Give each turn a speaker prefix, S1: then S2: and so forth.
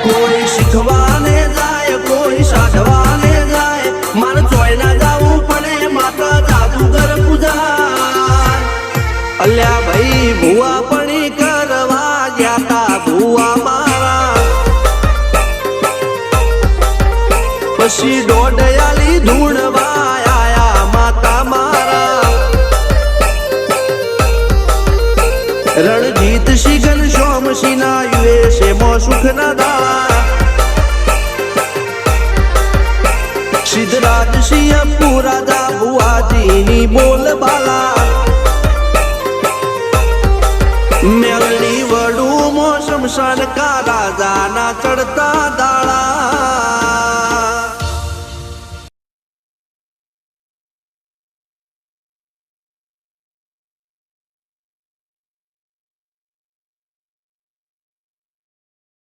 S1: કોઈ શીખવાને જાય કોઈ સાધવાને જાય મારે ચોય ના જવું પડે માતા જાદુગર પૂજા અલ્યા ભાઈ ભુવા પડી કરવા ગયા તા ભુવા મારા પછી દોડયાલી ધૂણવા આયા માતા મારા રણજીત સિંહ સોમસિંહ ના યુએસે મો સુખ ના દાળા સિદ્ધરાજ સિંહ પુરાદા ભુવાજીની બોલ બાલા મેલની વડું મો શમશાન કા રાજા